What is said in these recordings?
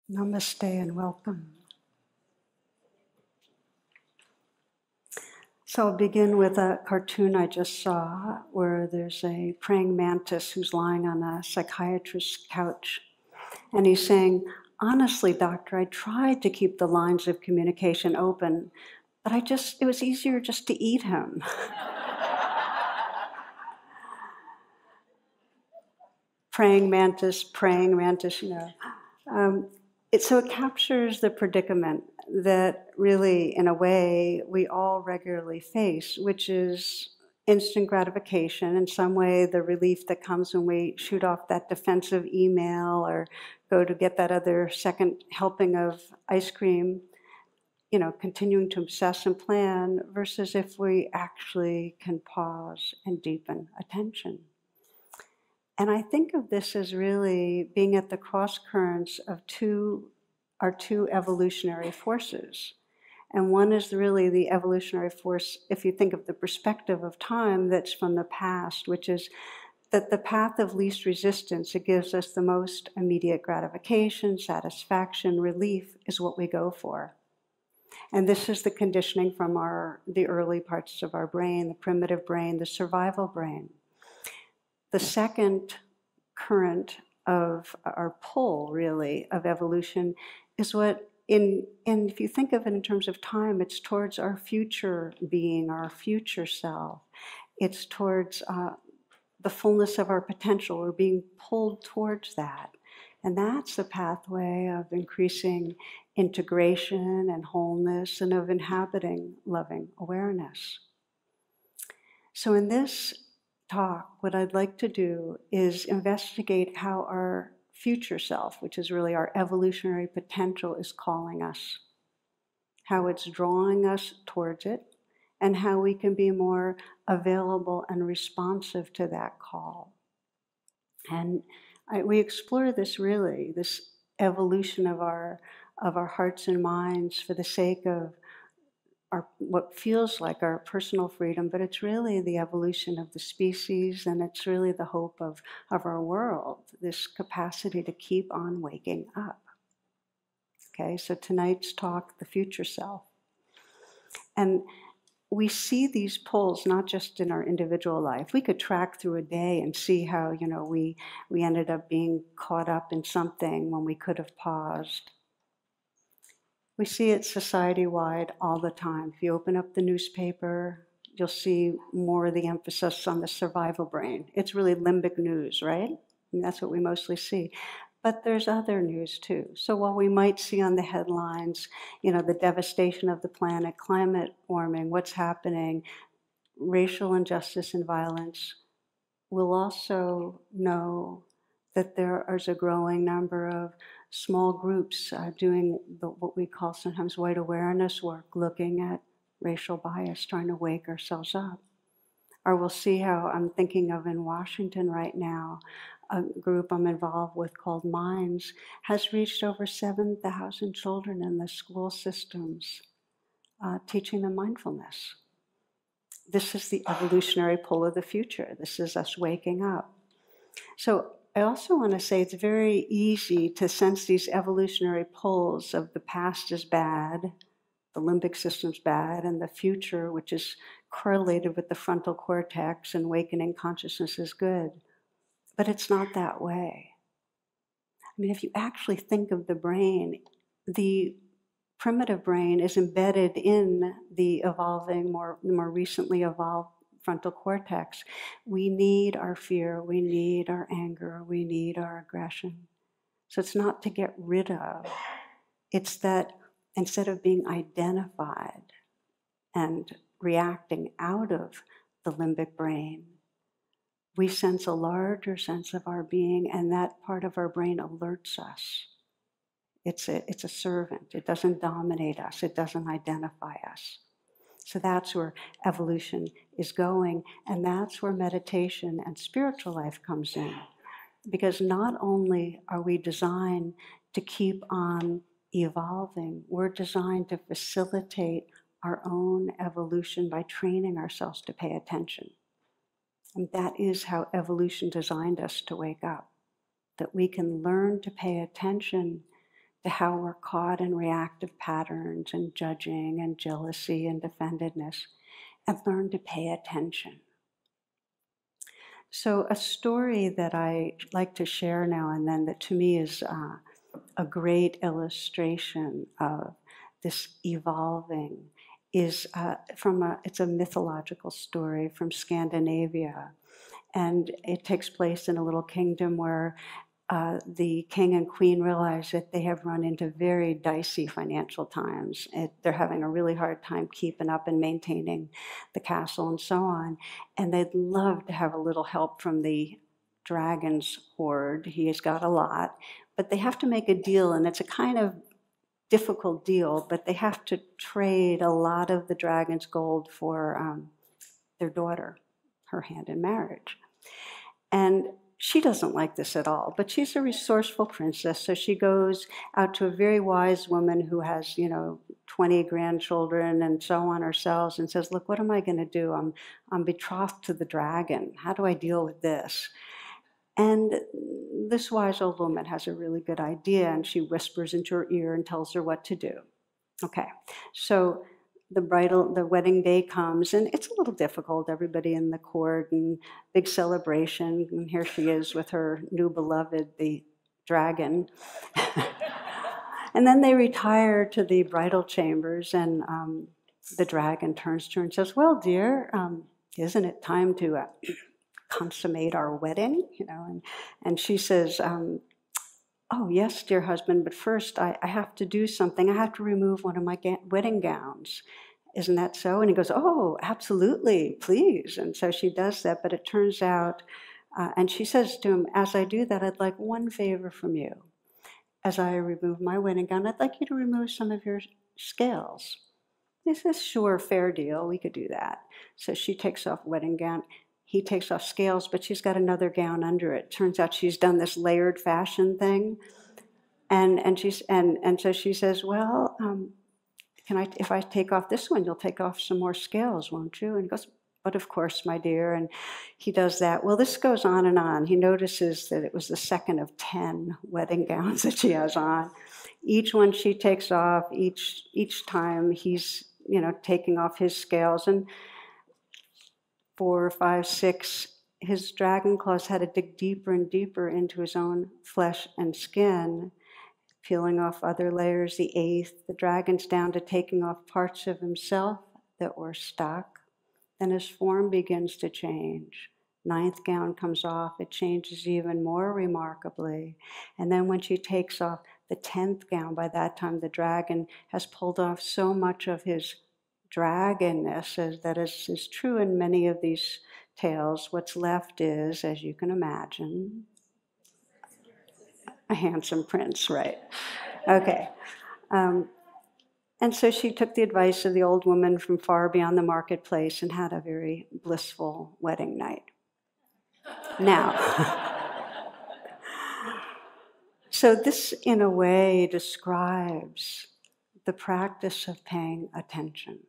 Namaste and welcome. So I'll begin with a cartoon I just saw where there's a praying mantis who's lying on a psychiatrist's couch. And he's saying, honestly, doctor, I tried to keep the lines of communication open, but it was easier just to eat him. Praying mantis, you know. So it captures the predicament that really, in a way, we all regularly face, which is instant gratification. In some way, the relief that comes when we shoot off that defensive email or go to get that other second helping of ice cream, you know, continuing to obsess and plan, versus if we actually can pause and deepen attention. And I think of this as really being at the cross currents of our two evolutionary forces. And one is really the evolutionary force, if you think of the perspective of time, that's from the past, which is that the path of least resistance, it gives us the most immediate gratification, satisfaction, relief, is what we go for. And this is the conditioning from the early parts of our brain, the primitive brain, the survival brain. The second current of our pull, really, of evolution is what, if you think of it in terms of time, it's towards our future being, our future self. It's towards the fullness of our potential. We're being pulled towards that. And that's the pathway of increasing integration and wholeness and of inhabiting loving awareness. So in this talk, what I'd like to do is investigate how our future self, which is really our evolutionary potential, is calling us, how it's drawing us towards it, and how we can be more available and responsive to that call. And we explore this really, this evolution of our hearts and minds for the sake of what feels like our personal freedom, but it's really the evolution of the species, and it's really the hope of our world, this capacity to keep on waking up. Okay, so tonight's talk, the future self. And we see these pulls not just in our individual life. We could track through a day and see how, you know, we ended up being caught up in something when we could have paused. We see it society-wide all the time. If you open up the newspaper, you'll see more of the emphasis on the survival brain. It's really limbic news, right? And that's what we mostly see. But there's other news too. So while we might see on the headlines, you know, the devastation of the planet, climate warming, what's happening, racial injustice and violence, we'll also know that there is a growing number of small groups doing what we call sometimes white awareness work, looking at racial bias, trying to wake ourselves up. Or we'll see how, I'm thinking of in Washington right now, a group I'm involved with called Minds has reached over 7,000 children in the school systems, teaching them mindfulness. This is the evolutionary pull of the future. This is us waking up. So I also want to say it's very easy to sense these evolutionary pulls of the past is bad, the limbic system's bad, and the future, which is correlated with the frontal cortex and awakening consciousness, is good. But it's not that way. I mean, if you actually think of the brain, the primitive brain is embedded in the evolving, more recently evolved frontal cortex. We need our fear, we need our anger, we need our aggression. So it's not to get rid of. It's that instead of being identified and reacting out of the limbic brain, we sense a larger sense of our being, and that part of our brain alerts us. It's a servant. It doesn't dominate us. It doesn't identify us. So that's where evolution is going, and that's where meditation and spiritual life comes in. Because not only are we designed to keep on evolving, we're designed to facilitate our own evolution by training ourselves to pay attention. And that is how evolution designed us to wake up, that we can learn to pay attention to how we're caught in reactive patterns and judging and jealousy and defendedness, and learn to pay attention. So a story that I like to share now and then that to me is a great illustration of this evolving is it's a mythological story from Scandinavia. And it takes place in a little kingdom where the king and queen realize that they have run into very dicey financial times. They're having a really hard time keeping up and maintaining the castle and so on. And they'd love to have a little help from the dragon's hoard. He has got a lot. But they have to make a deal, and it's a kind of difficult deal, but they have to trade a lot of the dragon's gold for their daughter, her hand in marriage. And she doesn't like this at all, but she's a resourceful princess, so she goes out to a very wise woman who has, 20 grandchildren and so on herself, and says, look, what am I going to do? I'm betrothed to the dragon. How do I deal with this? And this wise old woman has a really good idea, and she whispers into her ear and tells her what to do. Okay, so the wedding day comes, and it's a little difficult. Everybody in the court and big celebration, and here she is with her new beloved, the dragon. And then they retire to the bridal chambers, and the dragon turns to her and says, well, dear, isn't it time to consummate our wedding? And she says, oh, yes, dear husband, but first I have to do something. I have to remove one of my wedding gowns. Isn't that so? And he goes, oh, absolutely, please. And so she does that, but it turns out, and she says to him, as I do that, I'd like one favor from you. As I remove my wedding gown, I'd like you to remove some of your scales. He says, sure, fair deal, we could do that. So she takes off wedding gown. He takes off scales, but she's got another gown under it. Turns out she's done this layered fashion thing. And so she says, well, if I take off this one, you'll take off some more scales, won't you? And he goes, but of course, my dear. And he does that. Well, this goes on and on. He notices that it was the second of 10 wedding gowns that she has on. Each one she takes off, each time he's, taking off his scales. And 4, 5, 6, his dragon claws had to dig deeper and deeper into his own flesh and skin, peeling off other layers. The 8th, the dragon's down to taking off parts of himself that were stuck. Then his form begins to change. 9th gown comes off. It changes even more remarkably. And then when she takes off the 10th gown, by that time the dragon has pulled off so much of his dragonness, as that is true in many of these tales. What's left is, as you can imagine, a handsome prince, right? Okay. And so she took the advice of the old woman from far beyond the marketplace and had a very blissful wedding night. Now, so this in a way describes the practice of paying attention,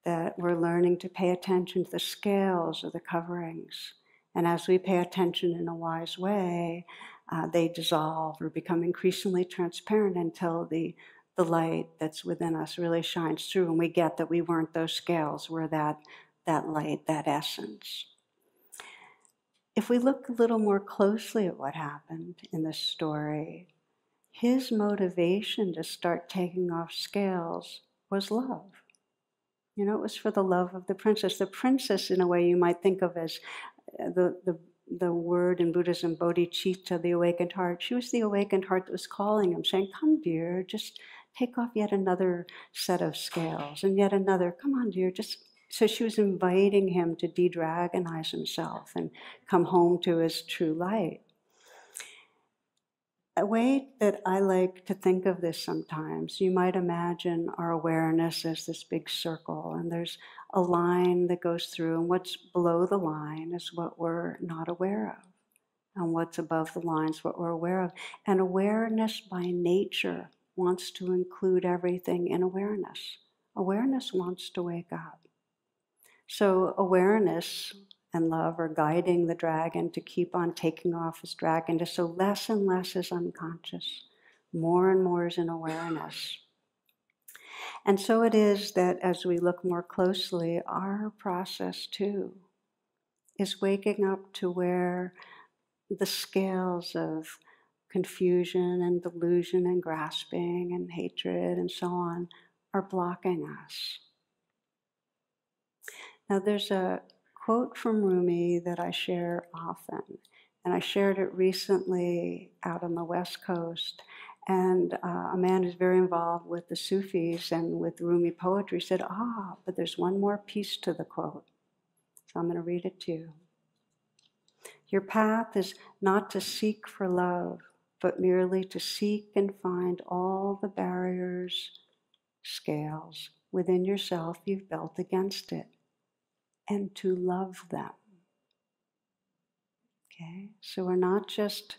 that we're learning to pay attention to the scales or the coverings. And as we pay attention in a wise way, they dissolve or become increasingly transparent until the light that's within us really shines through, and we get that we weren't those scales, we're that light, that essence. If we look a little more closely at what happened in this story, his motivation to start taking off scales was love. It was for the love of the princess. The princess, in a way, you might think of as the word in Buddhism, bodhicitta, the awakened heart. She was the awakened heart that was calling him, saying, come, dear, just take off yet another set of scales, and yet another, come on, dear, So she was inviting him to de-dragonize himself and come home to his true light. A way that I like to think of this sometimes, you might imagine our awareness as this big circle, and there's a line that goes through, and what's below the line is what we're not aware of, and what's above the line is what we're aware of. And awareness by nature wants to include everything in awareness. Awareness wants to wake up. So awareness and love are guiding the dragon to keep on taking off his dragon, just so less and less is unconscious. More and more is in awareness. And so it is that as we look more closely, our process too is waking up to where the scales of confusion and delusion and grasping and hatred and so on are blocking us. Now there's a quote from Rumi that I share often, and I shared it recently out on the West Coast. And a man who's very involved with the Sufis and with Rumi poetry said, but there's one more piece to the quote. So I'm going to read it to you. Your path is not to seek for love, but merely to seek and find all the barriers, scales within yourself you've built against it, and to love them. Okay? So we're not just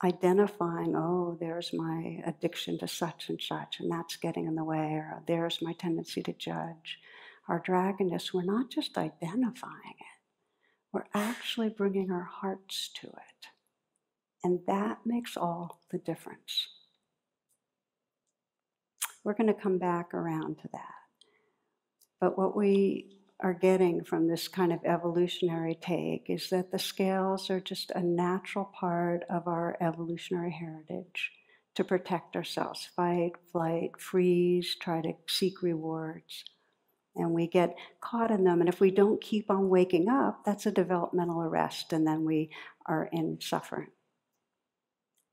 identifying, there's my addiction to such, and that's getting in the way, or there's my tendency to judge. Our dragonness, we're not just identifying it, we're actually bringing our hearts to it. And that makes all the difference. We're going to come back around to that. But what we are getting from this kind of evolutionary take is that the scales are just a natural part of our evolutionary heritage to protect ourselves, fight, flight, freeze, try to seek rewards. And we get caught in them. And if we don't keep on waking up, that's a developmental arrest, and then we are in suffering.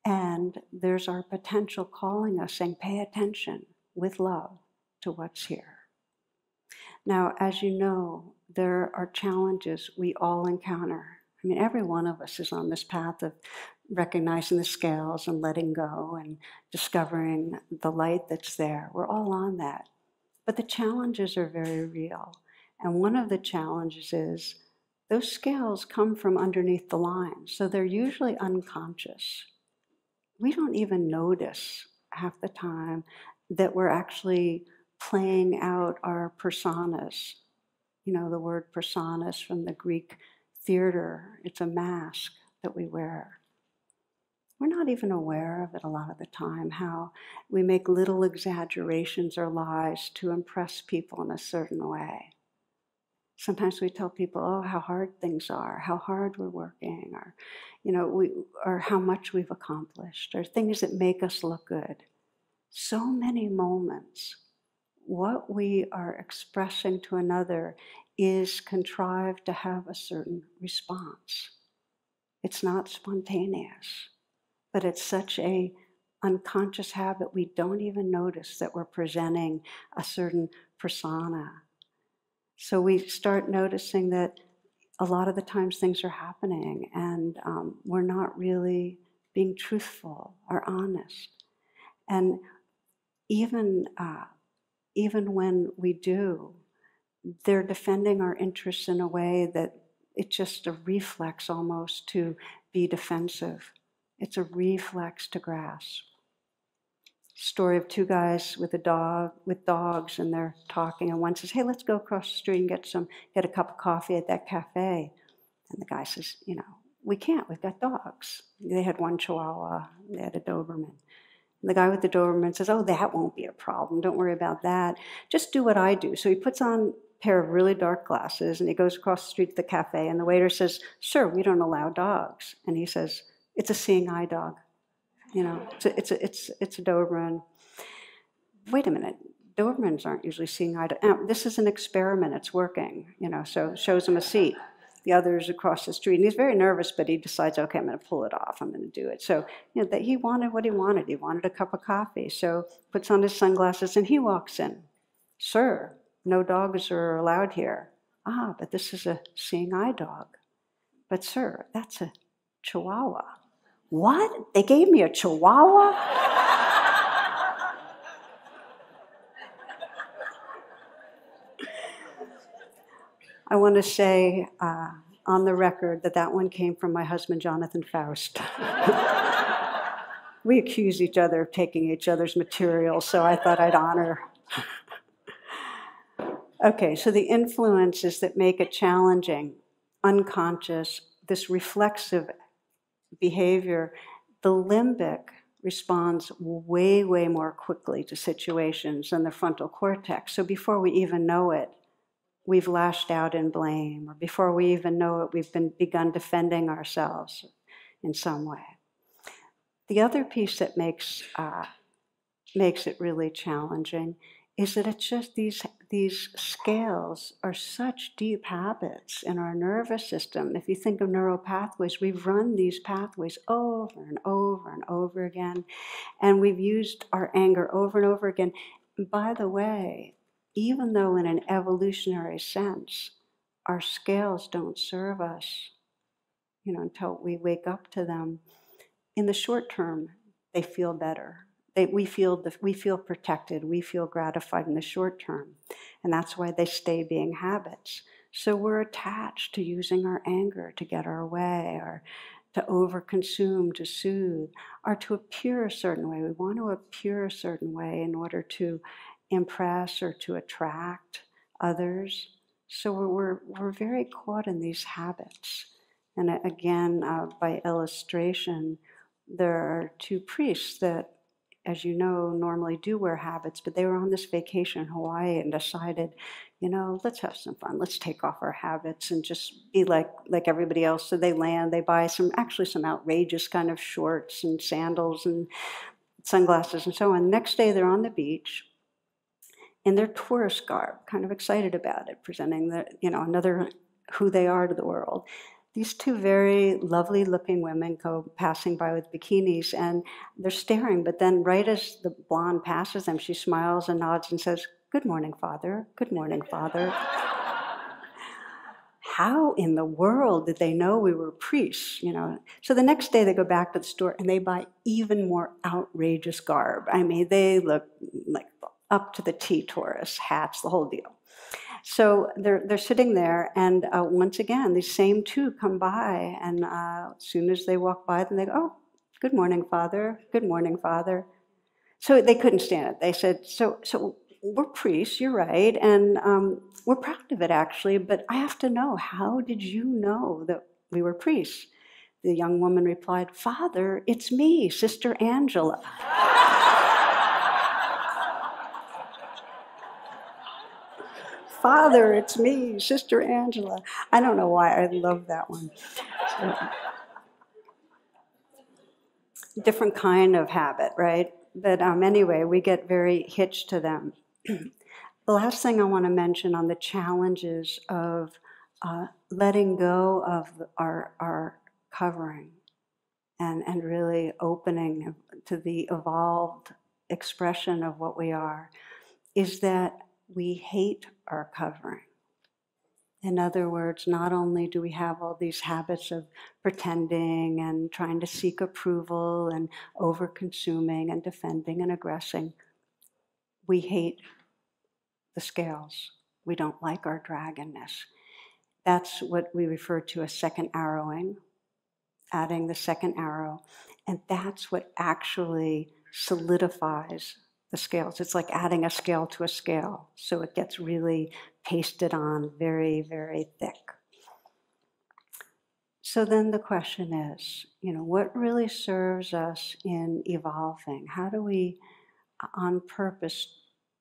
And there's our potential calling us, saying, pay attention with love to what's here. Now, as you know, there are challenges we all encounter. I mean, every one of us is on this path of recognizing the scales and letting go and discovering the light that's there. We're all on that. But the challenges are very real. And one of the challenges is those scales come from underneath the line, so they're usually unconscious. We don't even notice half the time that we're actually playing out our personas. You know, the word personas from the Greek theater, it's a mask that we wear. We're not even aware of it a lot of the time, how we make little exaggerations or lies to impress people in a certain way. Sometimes we tell people, how hard things are, how hard we're working, or, or how much we've accomplished, or things that make us look good. So many moments, what we are expressing to another is contrived to have a certain response. It's not spontaneous, but it's such a unconscious habit we don't even notice that we're presenting a certain persona. So we start noticing that a lot of the times things are happening and we're not really being truthful or honest. And even when we do, they're defending our interests in a way that it's just a reflex almost to be defensive. It's a reflex to grasp. Story of two guys with dogs, and they're talking, and one says, "Hey, let's go across the street and get a cup of coffee at that cafe." And the guy says, "We can't, we've got dogs." They had one Chihuahua, they had a Doberman. And the guy with the Doberman says, "Oh, that won't be a problem, don't worry about that. Just do what I do." So he puts on a pair of really dark glasses, and he goes across the street to the cafe, and the waiter says, "Sir, we don't allow dogs." And he says, "It's a seeing eye dog. It's a Doberman." Wait a minute, Dobermans aren't usually seeing eye dog. This is an experiment, it's working, so shows him a seat. The other's across the street, and he's very nervous, but he decides, okay, I'm going to pull it off, I'm going to do it. So, that he wanted what he wanted. He wanted a cup of coffee, so puts on his sunglasses, and he walks in. "Sir, no dogs are allowed here." "Ah, but this is a seeing eye dog." "But sir, that's a Chihuahua." "What? They gave me a Chihuahua?" I want to say on the record that one came from my husband, Jonathan Faust. We accuse each other of taking each other's material, so I thought I'd honor. Okay, so the influences that make it challenging, unconscious, this reflexive behavior, the limbic responds way, way more quickly to situations than the frontal cortex. So before we even know it, we've lashed out in blame, or before we even know it, we've begun defending ourselves in some way. The other piece that makes it really challenging is that it's just these scales are such deep habits in our nervous system. If you think of neural pathways, we've run these pathways over and over and over again, and we've used our anger over and over again. And by the way, even though in an evolutionary sense, our scales don't serve us, until we wake up to them, in the short term, they feel better. We feel protected, we feel gratified in the short term. And that's why they stay being habits. So we're attached to using our anger to get our way, or to overconsume, to soothe, or to appear a certain way. We want to appear a certain way in order to impress or to attract others. So we're very caught in these habits. And again, by illustration, there are two priests that, as you know, normally do wear habits, but they were on this vacation in Hawaii and decided, let's have some fun. Let's take off our habits and just be like everybody else. So they land, they buy some outrageous kind of shorts and sandals and sunglasses and so on. Next day they're on the beach in their tourist garb, kind of excited about it, presenting another who they are to the world. These two very lovely looking women go passing by with bikinis, and they're staring, but then right as the blonde passes them, she smiles and nods and says, "Good morning, Father. Good morning, Father." How in the world did they know we were priests, So the next day they go back to the store and they buy even more outrageous garb. I mean, they look like up to the T tourists, hats, the whole deal. So they're sitting there, and once again, these same two come by, and as soon as they walk by them, they go, "Oh, good morning, Father. Good morning, Father." So they couldn't stand it. They said, so we're priests, you're right, and we're proud of it, actually, but I have to know, how did you know that we were priests? The young woman replied, "Father, it's me, Sister Angela." "Father, it's me, Sister Angela." I don't know why, I love that one. So, different kind of habit, right? But anyway, we get very hitched to them. The last thing I want to mention on the challenges of letting go of our covering and really opening to the evolved expression of what we are is that we hate our covering. In other words, not only do we have all these habits of pretending and trying to seek approval and over-consuming and defending and aggressing, we hate the scales. We don't like our dragonness. That's what we refer to as second arrowing, adding the second arrow. And that's what actually solidifies the scales. It's like adding a scale to a scale. So it gets really pasted on very, very thick. So then the question is, what really serves us in evolving? How do we, on purpose,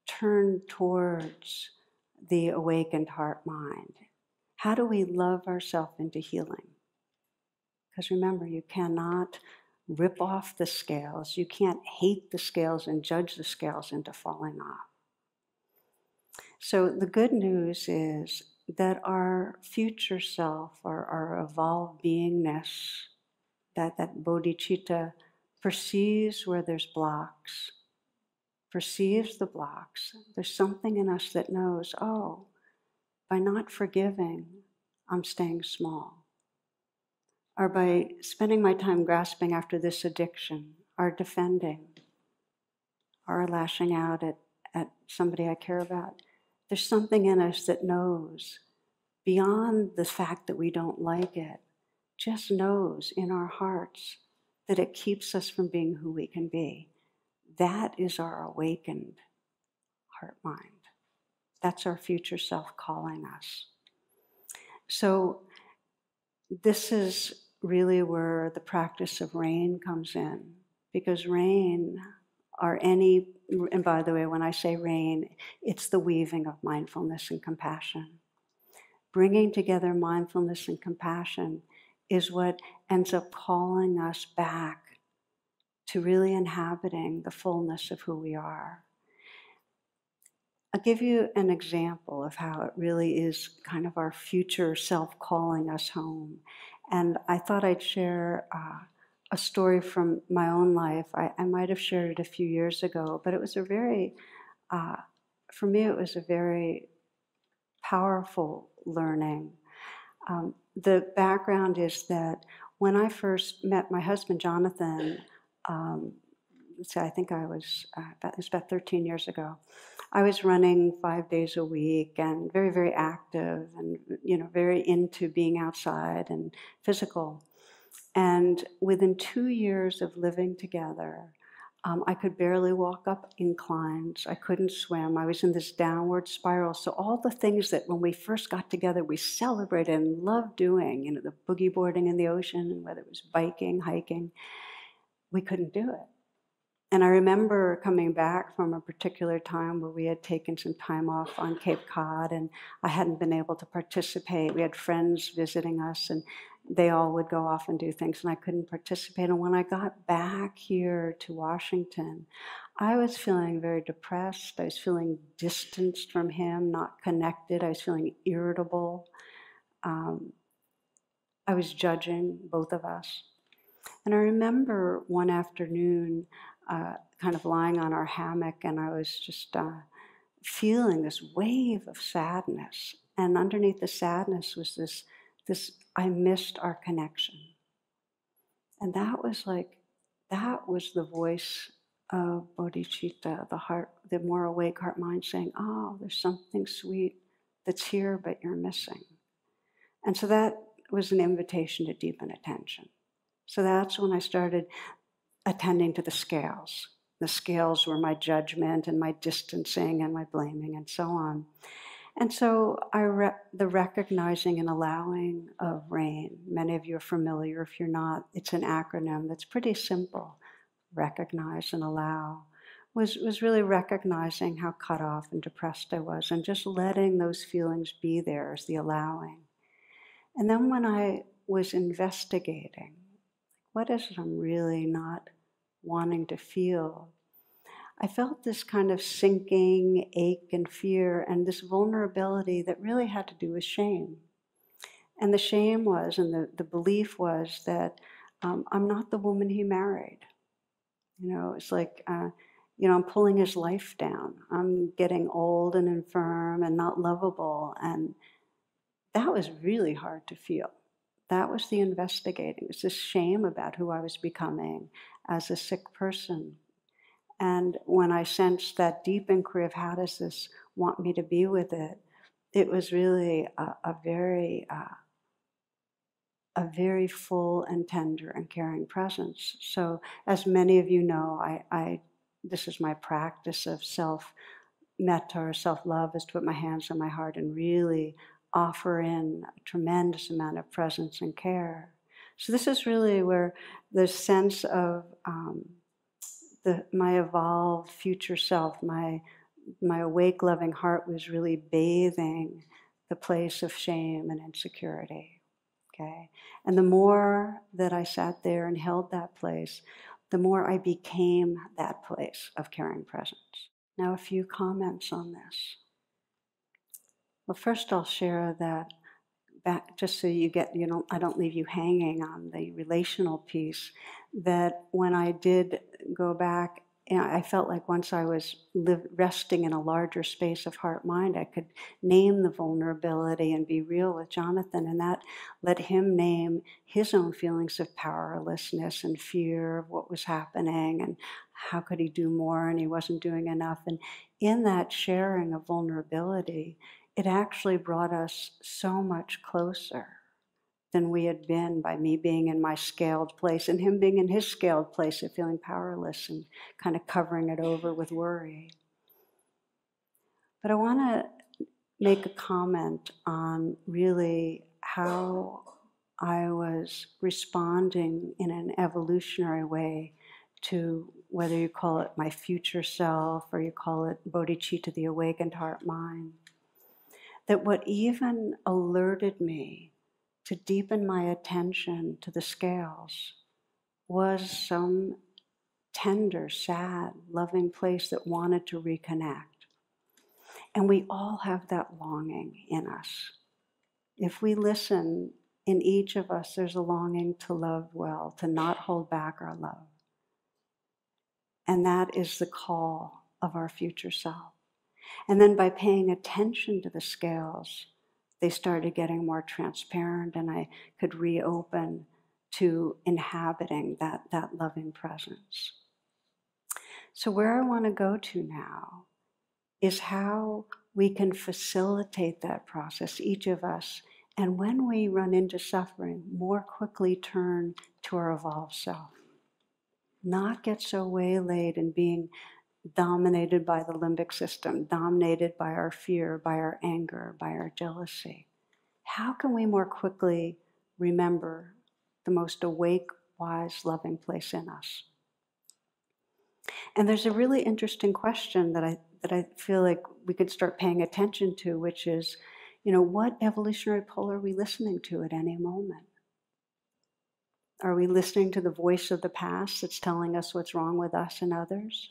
turn towards the awakened heart-mind? How do we love ourselves into healing? Because remember, you cannot rip off the scales. You can't hate the scales and judge the scales into falling off. So the good news is that our future self, or our evolved beingness, that bodhicitta perceives where there's blocks, perceives the blocks. There's something in us that knows, oh, by not forgiving, I'm staying small. Or by spending my time grasping after this addiction, or defending, or lashing out at somebody I care about. There's something in us that knows, beyond the fact that we don't like it, just knows in our hearts that it keeps us from being who we can be. That is our awakened heart-mind. That's our future self calling us. So this is really where the practice of rain comes in. Because rain, or any, and by the way, when I say rain, it's the weaving of mindfulness and compassion. Bringing together mindfulness and compassion is what ends up calling us back to really inhabiting the fullness of who we are. I'll give you an example of how it really is kind of our future self calling us home. And I thought I'd share a story from my own life. I might have shared it a few years ago, but it was a very, for me, it was a very powerful learning. The background is that when I first met my husband, Jonathan, so I think it was about 13 years ago. I was running 5 days a week and very, very active and, very into being outside and physical. And within 2 years of living together, I could barely walk up inclines. I couldn't swim. I was in this downward spiral. So all the things that when we first got together, we celebrated and loved doing, the boogie boarding in the ocean, whether it was biking, hiking, we couldn't do it. And I remember coming back from a particular time where we had taken some time off on Cape Cod and I hadn't been able to participate. We had friends visiting us and they all would go off and do things and I couldn't participate. And when I got back here to Washington, I was feeling very depressed. I was feeling distanced from him, not connected. I was feeling irritable. I was judging both of us. And I remember one afternoon kind of lying on our hammock and I was just feeling this wave of sadness. And underneath the sadness was this I missed our connection. And that was the voice of bodhicitta, the heart, the more awake heart mind saying, oh, there's something sweet that's here, but you're missing. And so that was an invitation to deepen attention. So that's when I started attending to the scales. The scales were my judgment and my distancing and my blaming and so on. And so the recognizing and allowing of RAIN, many of you are familiar. If you're not, it's an acronym that's pretty simple. Recognize and allow was really recognizing how cut off and depressed I was and just letting those feelings be there as the allowing. And then when I was investigating, what is it I'm really not wanting to feel? I felt this kind of sinking ache and fear and this vulnerability that really had to do with shame. And the shame was, and the belief was that I'm not the woman he married. It's like, I'm pulling his life down. I'm getting old and infirm and not lovable. And that was really hard to feel. That was the investigating. It was this shame about who I was becoming as a sick person. And when I sensed that deep inquiry of how does this want me to be with it, it was really a very full and tender and caring presence. So as many of you know, this is my practice of self-metta or self-love, is to put my hands on my heart and really offer in a tremendous amount of presence and care. So this is really where the sense of my evolved future self, my awake, loving heart was really bathing the place of shame and insecurity. Okay, and the more that I sat there and held that place, the more I became that place of caring presence. Now, a few comments on this. Well, first I'll share that back, just so you get, I don't leave you hanging on the relational piece, that when I did go back, I felt like once I was resting in a larger space of heart-mind, I could name the vulnerability and be real with Jonathan, and that let him name his own feelings of powerlessness and fear of what was happening and how could he do more and he wasn't doing enough. And in that sharing of vulnerability, it actually brought us so much closer than we had been by me being in my scaled place and him being in his scaled place of feeling powerless and kind of covering it over with worry. But I want to make a comment on really how I was responding in an evolutionary way to whether you call it my future self or you call it bodhicitta, the awakened heart mind, that what even alerted me to deepen my attention to the scales was some tender, sad, loving place that wanted to reconnect. And we all have that longing in us. If we listen, in each of us, there's a longing to love well, to not hold back our love. And that is the call of our future self. And then by paying attention to the scales, they started getting more transparent, and I could reopen to inhabiting that loving presence. So where I want to go to now is how we can facilitate that process, each of us, and when we run into suffering, more quickly turn to our evolved self. Not get so waylaid in being dominated by the limbic system, dominated by our fear, by our anger, by our jealousy. How can we more quickly remember the most awake, wise, loving place in us? And there's a really interesting question that I feel like we could start paying attention to, which is, what evolutionary pole are we listening to at any moment? Are we listening to the voice of the past that's telling us what's wrong with us and others?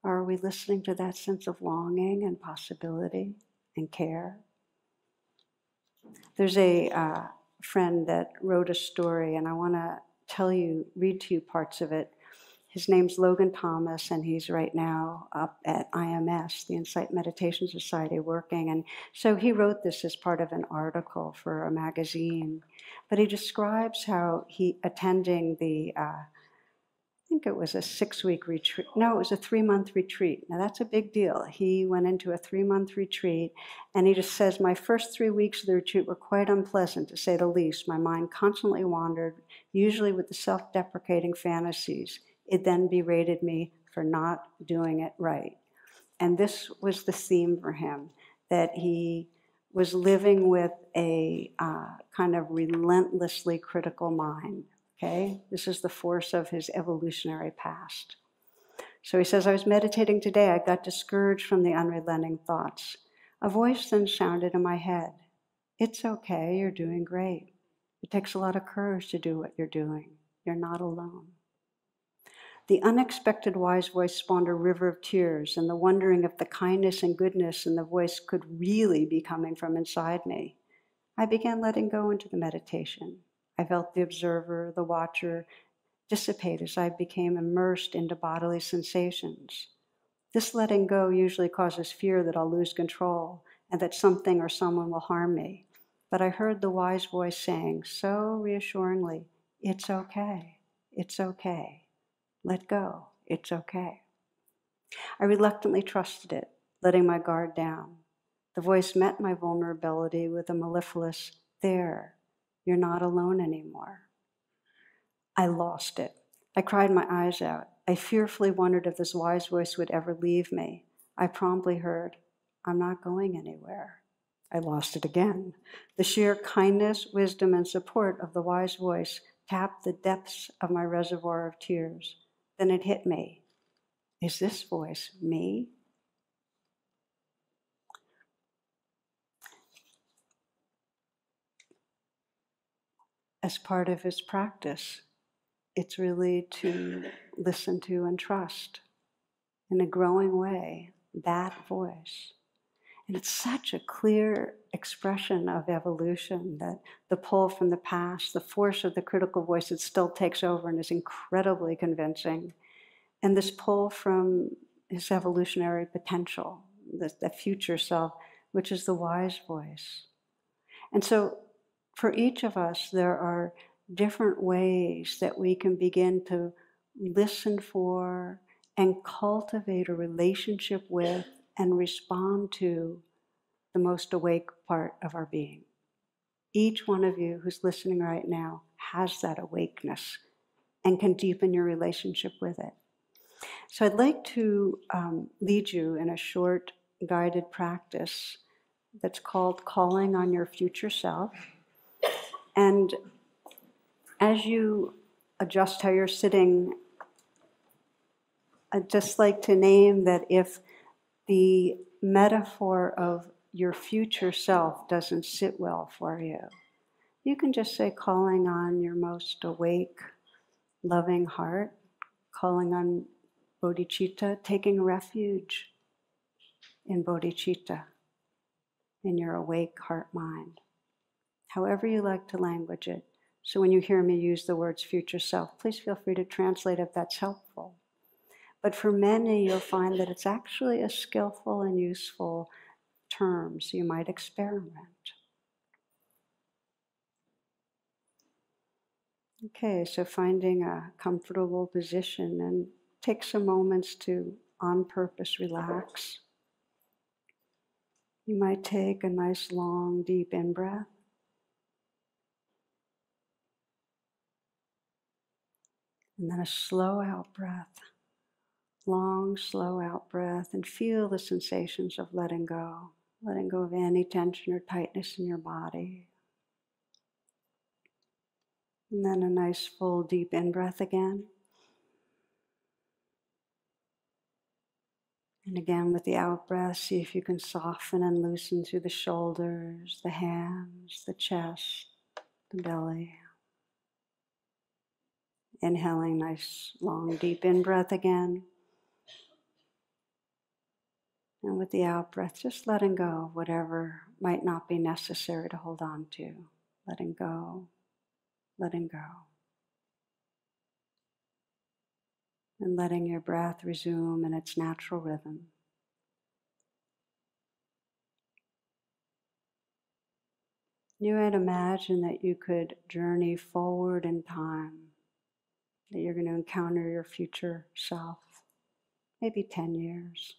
Or are we listening to that sense of longing and possibility and care? There's a friend that wrote a story, and I want to read to you parts of it. His name's Logan Thomas, and he's right now up at IMS, the Insight Meditation Society, working. And so he wrote this as part of an article for a magazine. But he describes how he attending I think it was a 6-week retreat. No, it was a 3-month retreat. Now that's a big deal. He went into a 3-month retreat, and he just says, my first 3 weeks of the retreat were quite unpleasant, to say the least. My mind constantly wandered, usually with the self-deprecating fantasies. It then berated me for not doing it right. And this was the theme for him, that he was living with a kind of relentlessly critical mind. Okay? This is the force of his evolutionary past. So he says, I was meditating today. I got discouraged from the unrelenting thoughts. A voice then sounded in my head. It's okay, you're doing great. It takes a lot of courage to do what you're doing. You're not alone. The unexpected wise voice spawned a river of tears, and the wondering if the kindness and goodness in the voice could really be coming from inside me. I began letting go into the meditation. I felt the observer, the watcher, dissipate as I became immersed into bodily sensations. This letting go usually causes fear that I'll lose control and that something or someone will harm me. But I heard the wise voice saying so reassuringly, it's okay, it's okay. Let go, it's okay. I reluctantly trusted it, letting my guard down. The voice met my vulnerability with a mellifluous, there, you're not alone anymore. I lost it. I cried my eyes out. I fearfully wondered if this wise voice would ever leave me. I promptly heard, I'm not going anywhere. I lost it again. The sheer kindness, wisdom, and support of the wise voice tapped the depths of my reservoir of tears. Then it hit me. Is this voice me? As part of his practice, it's really to listen to and trust in a growing way that voice. And it's such a clear expression of evolution, that the pull from the past, the force of the critical voice that still takes over and is incredibly convincing, and this pull from his evolutionary potential, the future self, which is the wise voice. And so for each of us, there are different ways that we can begin to listen for and cultivate a relationship with and respond to the most awake part of our being. Each one of you who's listening right now has that awakeness and can deepen your relationship with it. So I'd like to lead you in a short guided practice that's called Calling on Your Future Self. And as you adjust how you're sitting, I'd just like to name that if the metaphor of your future self doesn't sit well for you, you can just say, calling on your most awake, loving heart, calling on bodhicitta, taking refuge in bodhicitta, in your awake heart mind. However you like to language it. So when you hear me use the words future self, please feel free to translate if that's helpful. But for many, you'll find that it's actually a skillful and useful term, so you might experiment. Okay, so finding a comfortable position, and take some moments to, on purpose, relax. You might take a nice, long, deep in-breath. And then a slow out-breath. Long, slow out-breath, and feel the sensations of letting go. Letting go of any tension or tightness in your body. And then a nice, full, deep in-breath again. And again, with the out-breath, see if you can soften and loosen through the shoulders, the hands, the chest, the belly. Inhaling, nice, long, deep in-breath again. And with the out-breath, just letting go of whatever might not be necessary to hold on to. Letting go, letting go. And letting your breath resume in its natural rhythm. You might imagine that you could journey forward in time, that you're going to encounter your future self, maybe 10 years.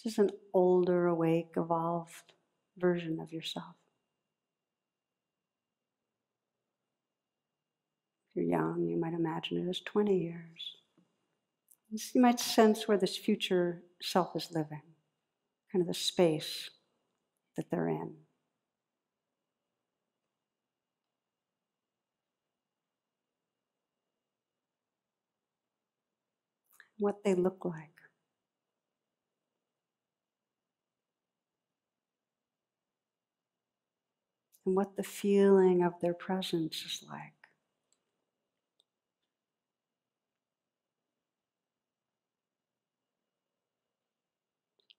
Just an older, awake, evolved version of yourself. If you're young, you might imagine it as 20 years. You might sense where this future self is living, kind of the space that they're in. What they look like. And what the feeling of their presence is like.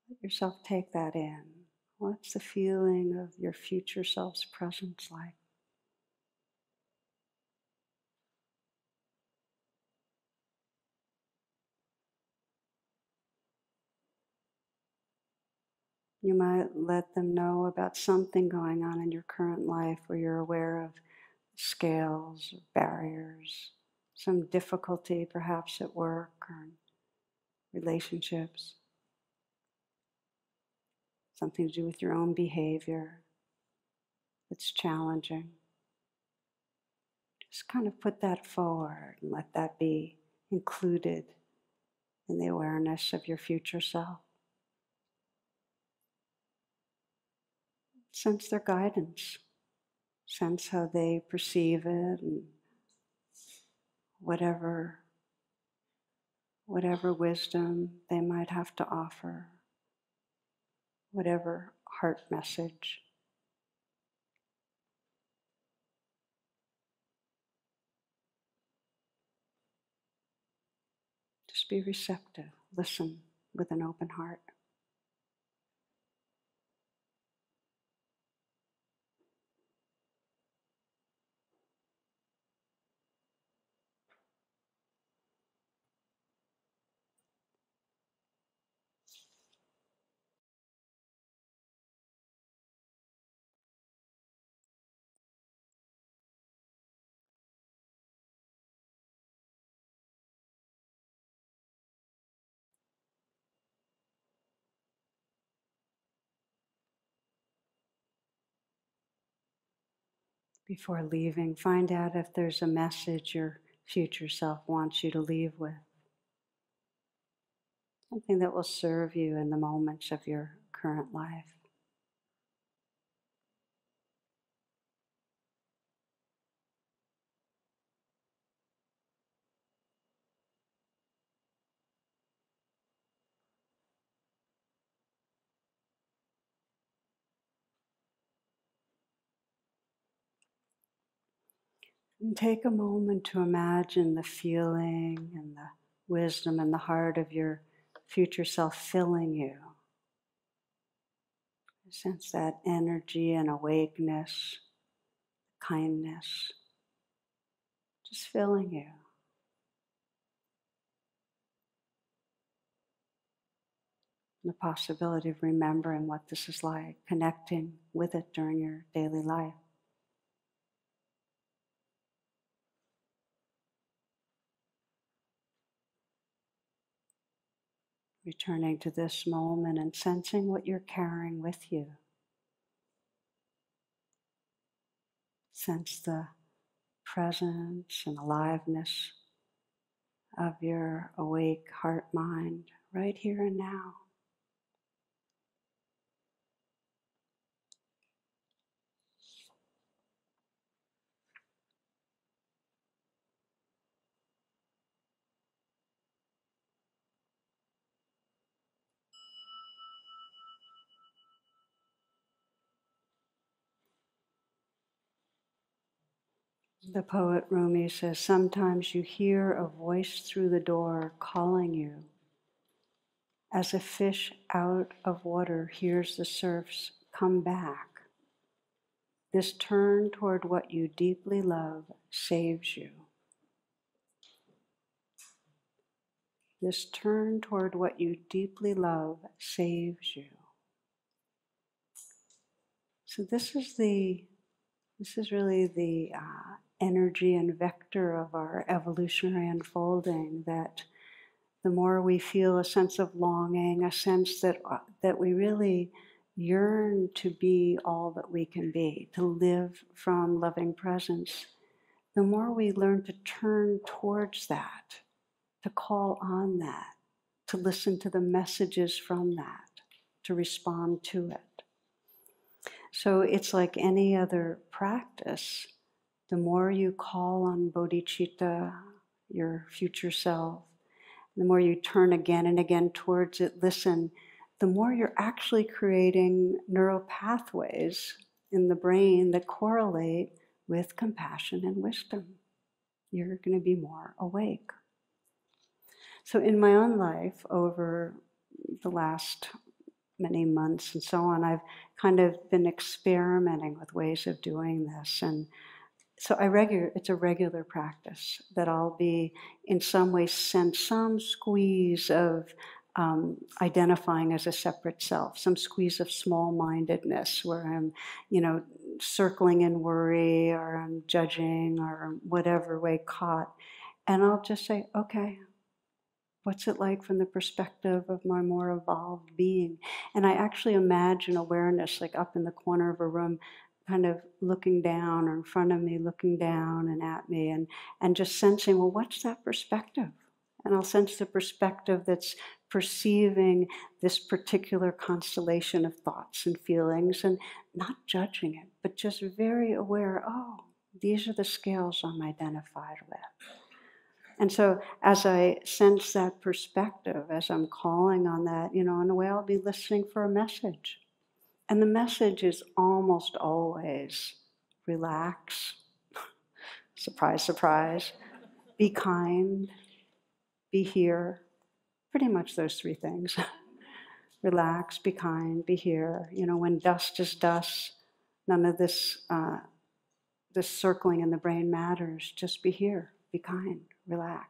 Let yourself take that in. What's the feeling of your future self's presence like? You might let them know about something going on in your current life where you're aware of scales, barriers, some difficulty perhaps at work or relationships, something to do with your own behavior that's challenging. Just kind of put that forward and let that be included in the awareness of your future self. Sense their guidance. Sense how they perceive it, and whatever wisdom they might have to offer, whatever heart message. Just be receptive. Listen with an open heart. Before leaving, find out if there's a message your future self wants you to leave with. Something that will serve you in the moments of your current life. And take a moment to imagine the feeling and the wisdom and the heart of your future self filling you. Sense that energy and awakeness, kindness, just filling you. And the possibility of remembering what this is like, connecting with it during your daily life. Returning to this moment and sensing what you're carrying with you. Sense the presence and aliveness of your awake heart-mind right here and now. The poet Rumi says, sometimes you hear a voice through the door calling you, as a fish out of water hears the surfs come back. This turn toward what you deeply love saves you. This turn toward what you deeply love saves you. So this is really the energy and vector of our evolutionary unfolding, that the more we feel a sense of longing, a sense that we really yearn to be all that we can be, to live from loving presence, the more we learn to turn towards that, to call on that, to listen to the messages from that, to respond to it. So it's like any other practice. The more you call on bodhicitta, your future self, the more you turn again and again towards it, listen, the more you're actually creating neural pathways in the brain that correlate with compassion and wisdom. You're going to be more awake. So in my own life, over the last many months and so on, I've kind of been experimenting with ways of doing this. And so it's a regular practice that I'll be in some way sense some squeeze of identifying as a separate self, some squeeze of small-mindedness where I'm, circling in worry or I'm judging or whatever way caught. And I'll just say, okay, what's it like from the perspective of my more evolved being? And I actually imagine awareness like up in the corner of a room, kind of looking down, or in front of me, looking down and at me, and just sensing, well, what's that perspective? And I'll sense the perspective that's perceiving this particular constellation of thoughts and feelings and not judging it, but just very aware, oh, these are the scales I'm identified with. And so as I sense that perspective, as I'm calling on that, in a way I'll be listening for a message. And the message is almost always relax, surprise, surprise, be kind, be here, pretty much those three things. Relax, be kind, be here. When dust is dust, none of this circling in the brain matters. Just be here, be kind, relax.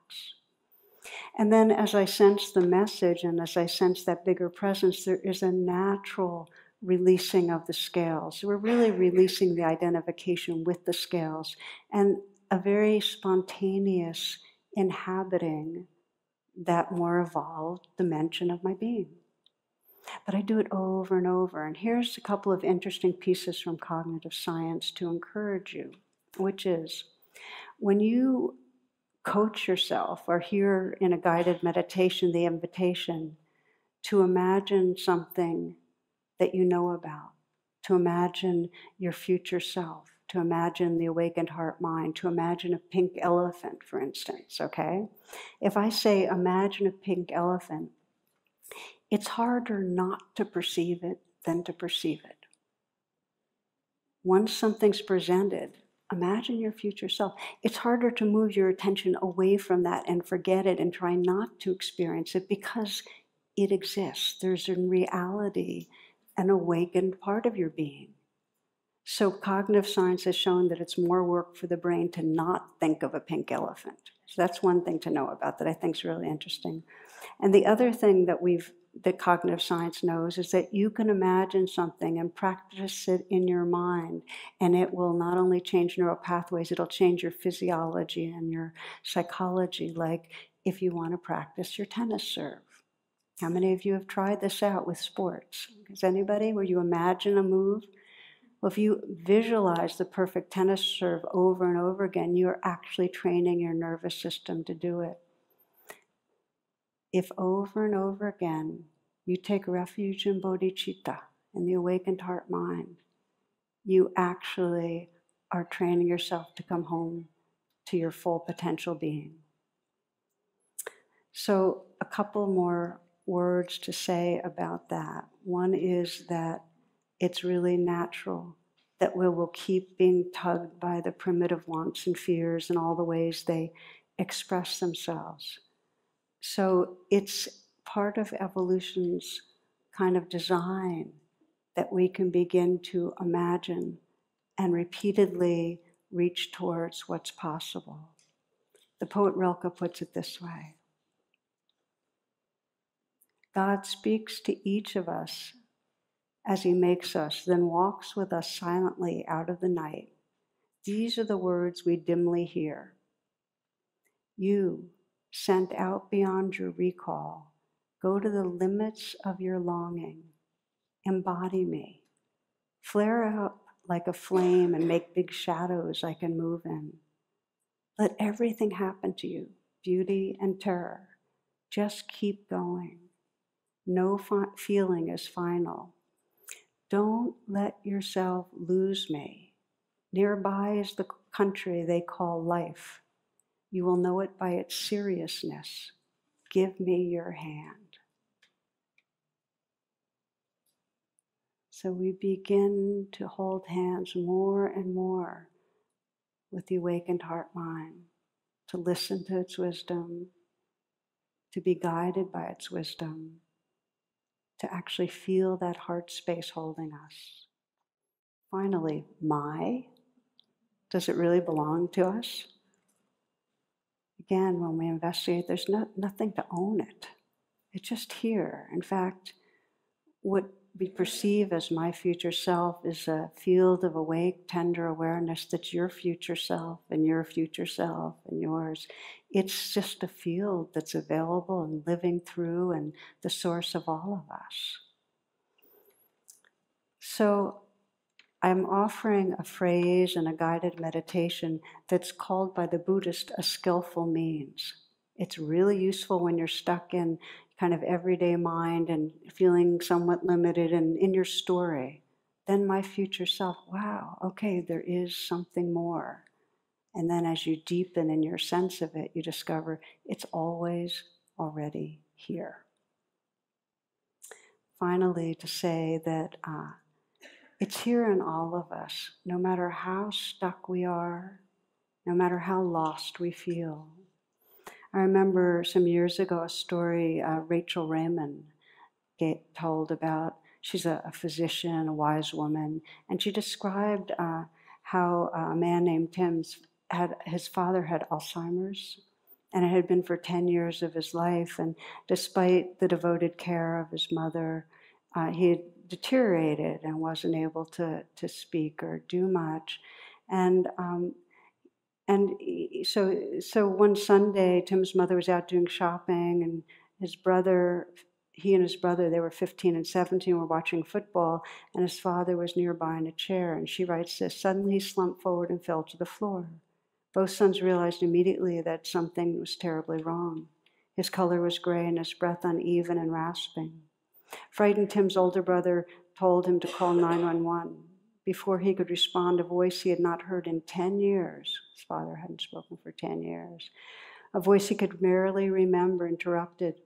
And then as I sense the message and as I sense that bigger presence, there is a natural releasing of the scales. We're really releasing the identification with the scales and a very spontaneous inhabiting that more evolved dimension of my being. But I do it over and over. And here's a couple of interesting pieces from cognitive science to encourage you, which is when you coach yourself or hear in a guided meditation the invitation to imagine something that you know about, to imagine your future self, to imagine the awakened heart mind, to imagine a pink elephant, for instance, okay? If I say imagine a pink elephant, it's harder not to perceive it than to perceive it. Once something's presented, imagine your future self. It's harder to move your attention away from that and forget it and try not to experience it because it exists. There's in reality an awakened part of your being. So cognitive science has shown that it's more work for the brain to not think of a pink elephant. So that's one thing to know about that I think is really interesting. And the other thing that cognitive science knows is that you can imagine something and practice it in your mind, and it will not only change neural pathways, it'll change your physiology and your psychology, like if you want to practice your tennis serve. How many of you have tried this out with sports? Is anybody where you imagine a move? Well, if you visualize the perfect tennis serve over and over again, you're actually training your nervous system to do it. If over and over again you take refuge in bodhicitta, in the awakened heart mind, you actually are training yourself to come home to your full potential being. So a couple more words to say about that. One is that it's really natural that we will keep being tugged by the primitive wants and fears and all the ways they express themselves. So it's part of evolution's kind of design that we can begin to imagine and repeatedly reach towards what's possible. The poet Rilke puts it this way: God speaks to each of us as he makes us, then walks with us silently out of the night. These are the words we dimly hear. You, sent out beyond your recall, go to the limits of your longing. Embody me. Flare out like a flame and make big shadows I can move in. Let everything happen to you, beauty and terror. Just keep going. No feeling is final. Don't let yourself lose me. Nearby is the country they call life. You will know it by its seriousness. Give me your hand. So we begin to hold hands more and more with the awakened heart mind, to listen to its wisdom, to be guided by its wisdom, to actually feel that heart space holding us. Finally, does it really belong to us? Again, when we investigate, there's nothing to own it. It's just here. In fact, what we perceive as my future self is a field of awake, tender awareness that's your future self and your future self and yours. It's just a field that's available and living through and the source of all of us. So I'm offering a phrase and a guided meditation that's called by the Buddhist a skillful means. It's really useful when you're stuck in kind of everyday mind and feeling somewhat limited and in your story. Then my future self, wow, okay, there is something more. And then as you deepen in your sense of it, you discover it's always already here. Finally, to say that it's here in all of us, no matter how stuck we are, no matter how lost we feel. I remember some years ago a story Rachel Raymond told about. She's a physician, a wise woman, and she described how a man named Tim his father had Alzheimer's, and it had been for 10 years of his life, and despite the devoted care of his mother, he had deteriorated and wasn't able to speak or do much. And so one Sunday, Tim's mother was out doing shopping, and he and his brother, they were 15 and 17, were watching football, and his father was nearby in a chair. And she writes this: suddenly he slumped forward and fell to the floor. Both sons realized immediately that something was terribly wrong. His color was gray and his breath uneven and rasping. Frightened, Tim's older brother told him to call 911. Before he could respond, a voice he had not heard in 10 years, his father hadn't spoken for 10 years, a voice he could barely remember, interrupted.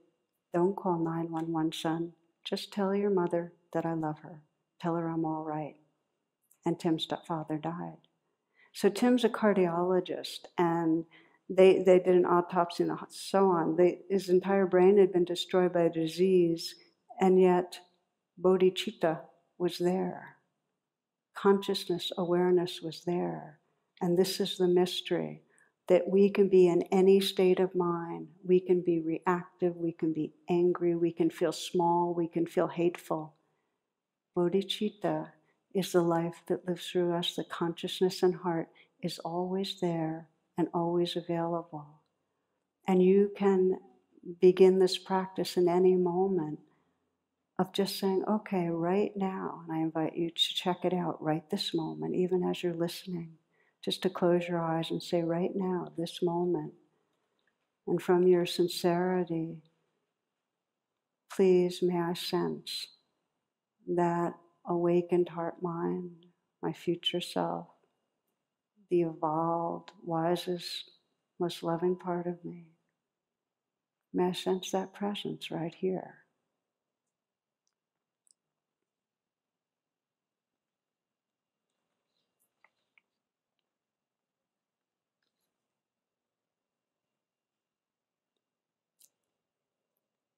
Don't call 911, son. Just tell your mother that I love her. Tell her I'm all right. And Tim's father died. So Tim's a cardiologist, and they did an autopsy and so on. His entire brain had been destroyed by a disease, and yet bodhicitta was there. Consciousness, awareness was there. And this is the mystery, that we can be in any state of mind. We can be reactive, we can be angry, we can feel small, we can feel hateful. Bodhicitta is the life that lives through us. The consciousness and heart is always there and always available. And you can begin this practice in any moment of just saying, okay, right now, and I invite you to check it out right this moment, even as you're listening, just to close your eyes and say, right now, this moment. And from your sincerity, please may I sense that awakened heart mind, my future self, the evolved, wisest, most loving part of me. May I sense that presence right here.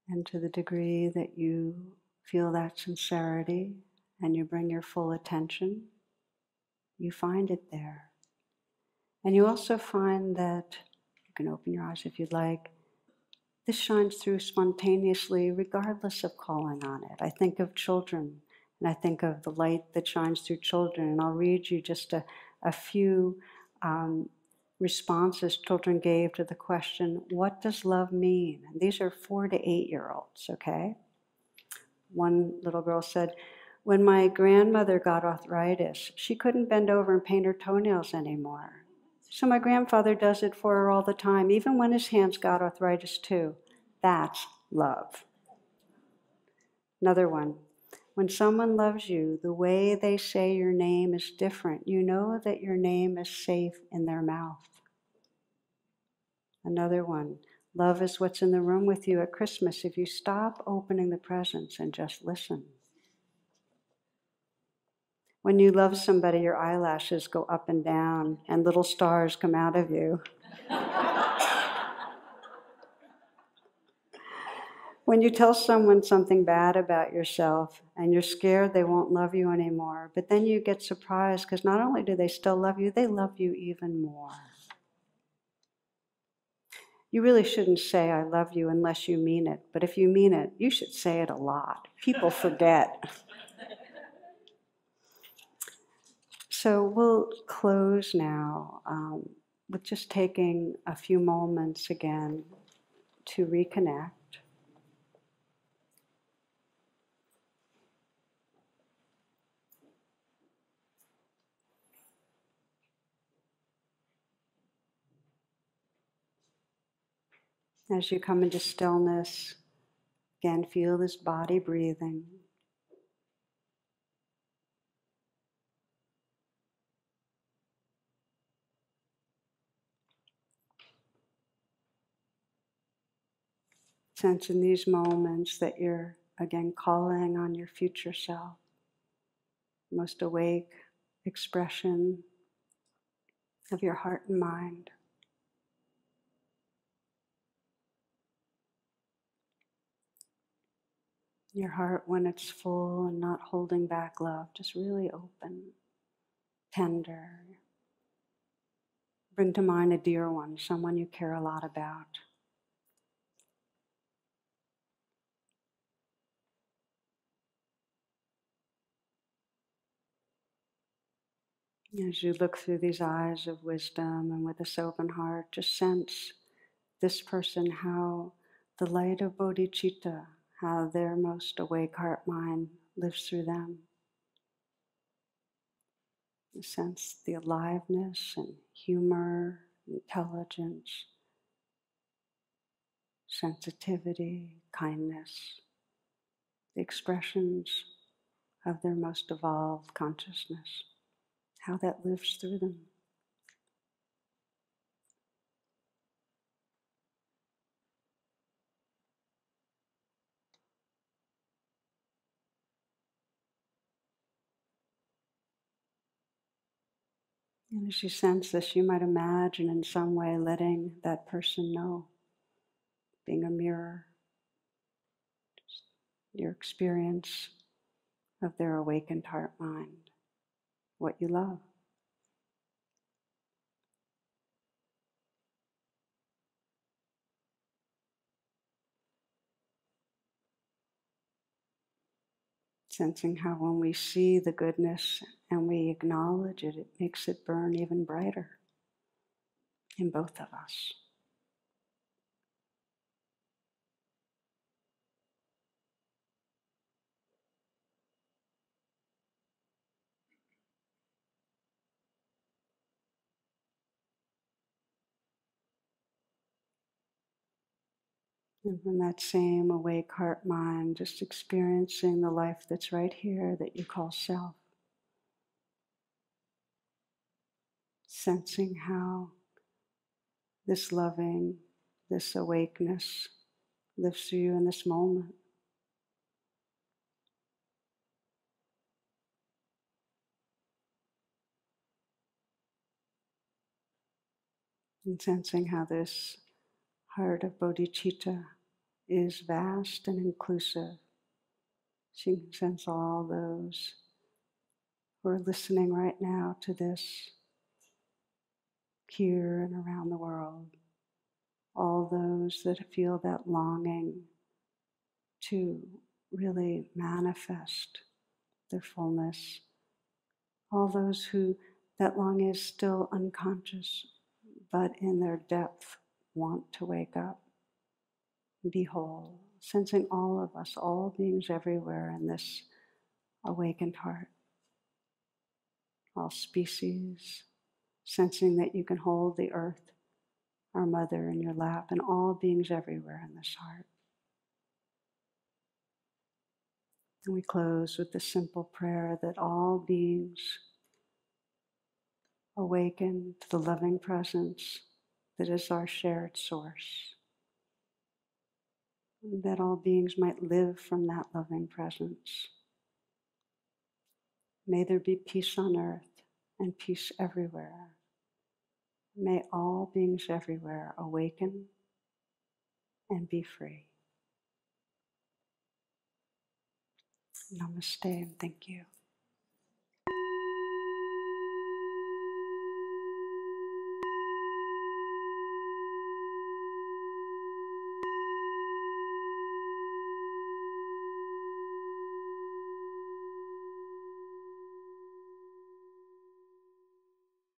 And to the degree that you feel that sincerity and you bring your full attention, you find it there. And you also find that, you can open your eyes if you'd like, this shines through spontaneously regardless of calling on it. I think of children, and I think of the light that shines through children, and I'll read you just a few responses children gave to the question, what does love mean? And these are 4 to 8-year-olds, okay? One little girl said, when my grandmother got arthritis, she couldn't bend over and paint her toenails anymore. So my grandfather does it for her all the time, even when his hands got arthritis too. That's love. Another one, when someone loves you, the way they say your name is different. You know that your name is safe in their mouth. Another one, love is what's in the room with you at Christmas if you stop opening the presents and just listen. When you love somebody, your eyelashes go up and down and little stars come out of you. When you tell someone something bad about yourself and you're scared they won't love you anymore, but then you get surprised because not only do they still love you, they love you even more. You really shouldn't say, I love you, unless you mean it. But if you mean it, you should say it a lot. People forget. So we'll close now with just taking a few moments again to reconnect. As you come into stillness, again, feel this body breathing. Sense in these moments that you're, again, calling on your future self, most awake expression of your heart and mind. Your heart, when it's full and not holding back love, just really open, tender. Bring to mind a dear one, someone you care a lot about. As you look through these eyes of wisdom and with this open heart, just sense this person, how the light of bodhicitta, how their most awake heart mind lives through them. You sense the aliveness and humor, intelligence, sensitivity, kindness, the expressions of their most evolved consciousness, how that lives through them. And as you sense this, you might imagine in some way letting that person know, being a mirror, just your experience of their awakened heart mind, what you love. Sensing how when we see the goodness and we acknowledge it, it makes it burn even brighter in both of us. And from that same awake heart mind, just experiencing the life that's right here that you call self. Sensing how this loving, this awakeness lives through you in this moment. And sensing how this heart of bodhicitta is vast and inclusive. So you can sense all those who are listening right now to this here and around the world. All those that feel that longing to really manifest their fullness. All those who that longing is still unconscious, but in their depth want to wake up, be whole. Sensing all of us, all beings everywhere in this awakened heart. All species, sensing that you can hold the earth, our mother, in your lap, and all beings everywhere in this heart. And we close with the simple prayer that all beings awaken to the loving presence that is our shared source. And that all beings might live from that loving presence. May there be peace on earth and peace everywhere. May all beings everywhere awaken and be free. Namaste and thank you.